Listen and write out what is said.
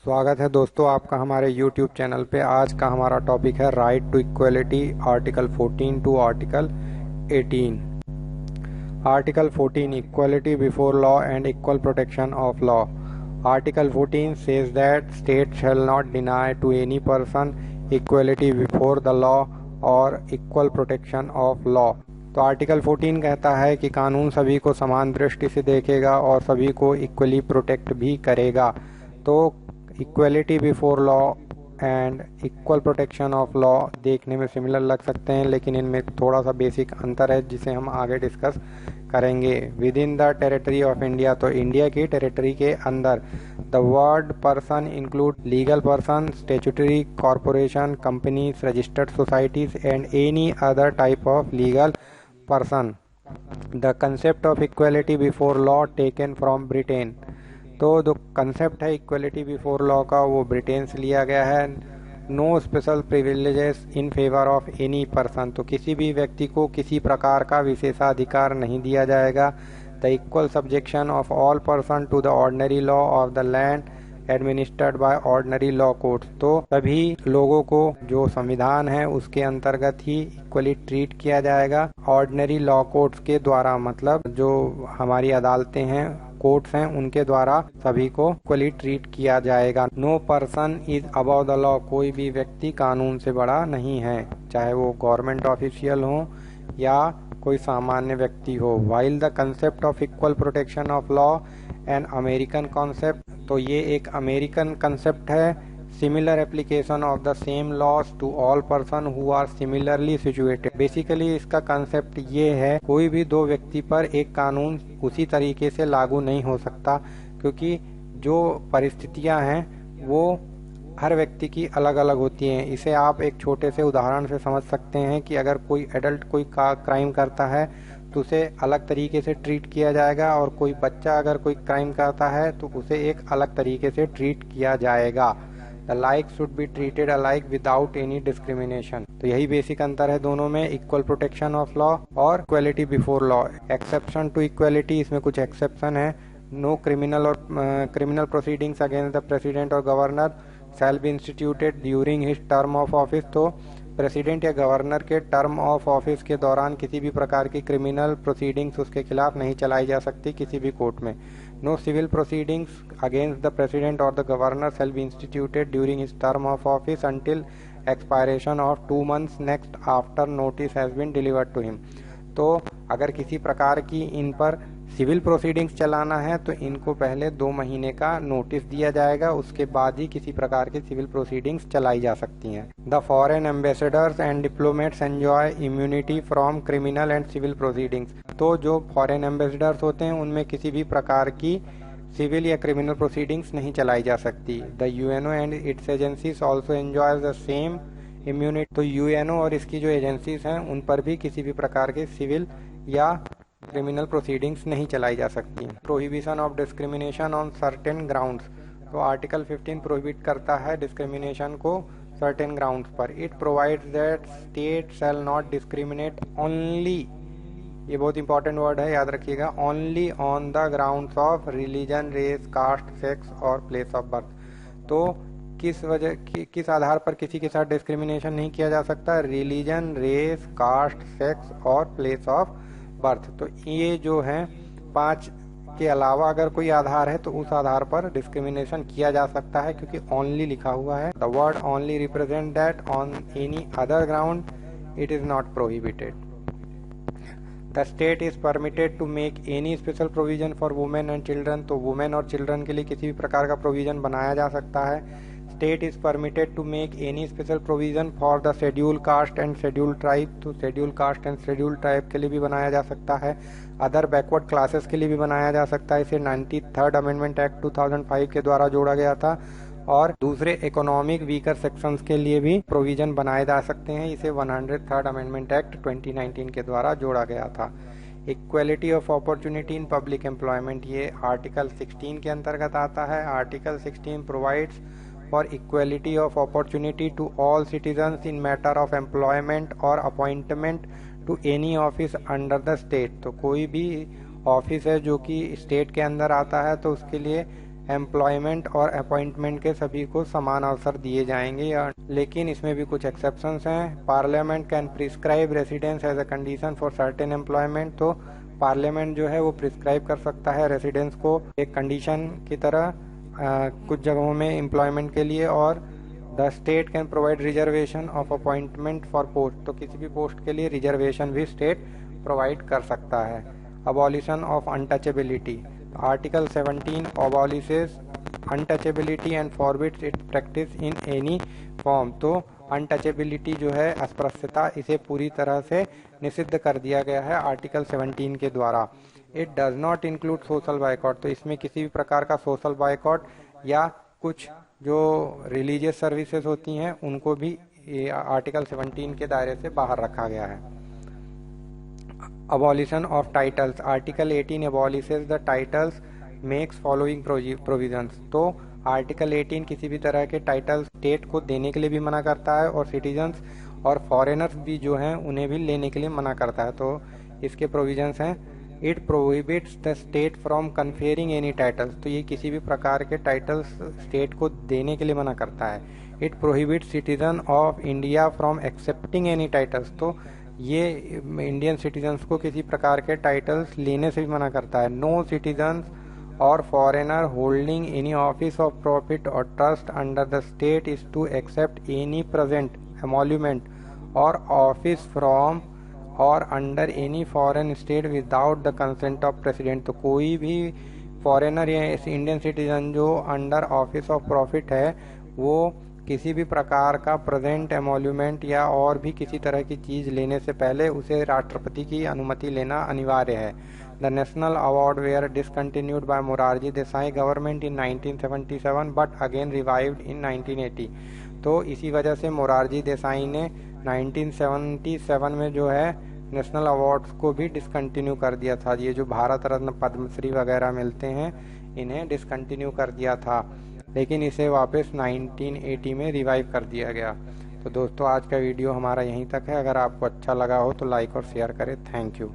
स्वागत है दोस्तों आपका हमारे YouTube चैनल पे। आज का हमारा टॉपिक है right to equality, article 14 to article 18। Article 14 equality before law and equal protection of law. Article 14 says that state shall not deny to any person equality before the law or equal protection of law। तो article 14 कहता है कि कानून सभी को समान दृष्टि से देखेगा और सभी को इक्वली प्रोटेक्ट भी करेगा। तो equality before law and equal protection of law देखने में सिमिलर लग सकते हैं, लेकिन इनमें थोड़ा सा बेसिक अंतर है जिसे हम आगे डिस्कस करेंगे। With in the territory of India, तो इंडिया की टेरिटरी के अंदर the word person include legal person, statutory corporation, companies, registered societies and any other type of legal person. The concept of equality before law taken from Britain. तो जो concept है equality before law का वो Britain से लिया गया है। No special privileges in favour of any person, तो किसी भी व्यक्ति को किसी प्रकार का विशेषाधिकार नहीं दिया जाएगा। The equal subjection of all person to the ordinary law of the land administered by ordinary law courts, तो सभी लोगों को जो संविधान है उसके अंतर्गत ही इक्वली ट्रीट किया जाएगा ऑर्डिनरी लॉ कोर्ट्स के द्वारा, मतलब जो हमारी अदालतें हैं, कोर्ट्स हैं, उनके द्वारा सभी को इक्वली ट्रीट किया जाएगा। No person is above the law, कोई भी व्यक्ति कानून से बड़ा नहीं है, चाहे वो गवर्नमेंट ऑफिशियल हो या कोई सामान्य व्यक्ति हो। While the concept of equal protection of law an American concept, तो ये एक अमेरिकन कंसेप्ट है। Similar application of the same laws to all person who are similarly situated. Basically इसका कंसेप्ट ये है, कोई भी दो व्यक्ति पर एक कानून उसी तरीके से लागू नहीं हो सकता, क्योंकि जो परिस्थितियां हैं वो हर व्यक्ति की अलग अलग होती हैं। इसे आप एक छोटे से उदाहरण से समझ सकते हैं कि अगर कोई एडल्ट कोई क्राइम करता है तो उसे अलग तरीके से ट्रीट किया जाएगा, और कोई बच्चा अगर कोई क्राइम करता है तो उसे एक अलग तरीके से ट्रीट किया जाएगा। The like should be treated alike without any discrimination. तो यही बेसिक अंतर है दोनों में, इक्वल प्रोटेक्शन ऑफ लॉ और equality before law. Exception to equality, इसमें कुछ एक्सेप्शन है। No criminal proceedings against the president और governor shall be instituted during his term of office. तो प्रेसिडेंट या गवर्नर के टर्म ऑफ ऑफिस के दौरान किसी भी प्रकार की क्रिमिनल प्रोसीडिंग्स उसके खिलाफ नहीं चलाई जा सकती किसी भी कोर्ट में। No civil proceedings against the president और the governor shall be instituted during his term of office until expiration of 2 months next after notice has been delivered to him. तो अगर किसी प्रकार की इन पर सिविल प्रोसीडिंग्स चलाना है तो इनको पहले 2 महीने का नोटिस दिया जाएगा, उसके बाद ही किसी प्रकार की सिविल प्रोसीडिंग्स चलाई जा सकती हैं। The foreign ambassadors and diplomats enjoy immunity from criminal and civil proceedings. तो जो फॉरेन एम्बेसडर्स होते हैं उनमें किसी भी प्रकार की सिविल या क्रिमिनल प्रोसीडिंग्स नहीं चलाई जा सकती। The UNO and it's agencies also enjoy the same immunity. तो यूएनओ और इसकी जो एजेंसीज हैं उन पर भी किसी भी प्रकार के सिविल या क्रिमिनल प्रोसीडिंग्स नहीं चलाई जा सकती। Prohibition of discrimination on certain grounds, तो आर्टिकल 15 प्रोहिबिट करता है डिस्क्रिमिनेशन को सर्टेन ग्राउंड्स पर। It provides that state shall not discriminate only, ये बहुत इंपॉर्टेंट वर्ड है, याद रखिएगा, only on the grounds of religion, race, caste, sex और प्लेस ऑफ बर्थ। तो किस आधार पर किसी के साथ डिस्क्रिमिनेशन नहीं किया जा सकता? रिलीजन, रेस, कास्ट, सेक्स और प्लेस ऑफ बर्थ। तो ये जो है 5 के अलावा अगर कोई आधार है तो उस आधार पर डिस्क्रिमिनेशन किया जा सकता है, क्योंकि ओनली लिखा हुआ है। The word only represent that on any other ground it is not prohibited. The state is permitted to make any special provision for women and children, तो वुमेन और चिल्ड्रन के लिए किसी भी प्रकार का प्रोविजन बनाया जा सकता है। State is permitted to make any special provision for the schedule caste and schedule tribe, तो schedule caste and schedule tribe के लिए भी बनाया जा सकता है। अदर बैकवर्ड क्लासेस के लिए भी बनाया जा सकता है। इसे 93rd अमेंडमेंट एक्ट 2005 के द्वारा जोड़ा गया था। और दूसरे इकोनॉमिक वीकर सेक्शंस के लिए भी प्रोविजन बनाए जा सकते हैं। इसे 103rd अमेंडमेंट एक्ट 2019 के द्वारा जोड़ा गया था। Equality of opportunity in public employment, ये आर्टिकल 16 के अंतर्गत आता है। Article 16 provides for equality of opportunity to all citizens in matter of employment or appointment to any office under the state। तो कोई भी ऑफिस है जो कि स्टेट के अंदर आता है तो उसके लिए एम्प्लॉयमेंट और अपॉइंटमेंट के सभी को समान अवसर दिए जाएंगे, लेकिन इसमें भी कुछ एक्सेप्शंस हैं। Parliament can prescribe residence as a condition for certain employment, तो पार्लियामेंट जो है वो प्रिस्क्राइब कर सकता है रेसिडेंस को एक कंडीशन की तरह कुछ जगहों में एम्प्लॉयमेंट के लिए। और the state can provide reservation of appointment for post, तो किसी भी पोस्ट के लिए रिजर्वेशन भी स्टेट प्रोवाइड कर सकता है। Abolition of untouchability, article 17 अबॉलिशेस untouchability and forbids it's practice in any form, तो अनटचेबिलिटी जो है अस्पृश्यता, इसे पूरी तरह से निषिद्ध कर दिया गया है आर्टिकल 17 के द्वारा। It does not include social boycott, तो इसमें किसी भी प्रकार का सोशल बायकॉट या कुछ जो रिलीजियस सर्विसेज होती हैं उनको भी आर्टिकल 17 के दायरे से बाहर रखा गया है। Abolition of titles, article 18 अबॉलिशेस the titles makes following provisions, तो आर्टिकल 18 किसी भी तरह के टाइटल स्टेट को देने के लिए भी मना करता है और सिटीजन्स और फॉरेनर्स भी जो हैं उन्हें भी लेने के लिए मना करता है। तो इसके प्रोविजंस हैं, it prohibits the state from conferring any titles, तो ये किसी भी प्रकार के टाइटल्स स्टेट को देने के लिए मना करता है। It prohibits citizen of India from accepting any titles, तो ये इंडियन सिटीजन्स को किसी प्रकार के टाइटल्स लेने से भी मना करता है। No citizens or foreigner holding any office of profit or trust under the state is to accept any present emolument or office from or under any foreign state without the consent of president, तो कोई भी foreigner या Indian citizen जो under office of profit है वो किसी भी प्रकार का प्रेजेंट एमोल्यूमेंट या और भी किसी तरह की चीज लेने से पहले उसे राष्ट्रपति की अनुमति लेना अनिवार्य है। The national award were discontinued by Morarji Desai government in 1977 but again revived in 1980, तो इसी वजह से मोरारजी देसाई ने 1977 में जो है नेशनल अवार्ड्स को भी डिसकंटिन्यू कर दिया था। ये जो भारत रत्न पद्मश्री वगैरह मिलते हैं इन्हें डिसकंटिन्यू कर दिया था, लेकिन इसे वापस 1980 में रिवाइव कर दिया गया। तो दोस्तों आज का वीडियो हमारा यहीं तक है। अगर आपको अच्छा लगा हो तो लाइक और शेयर करें। Thank you.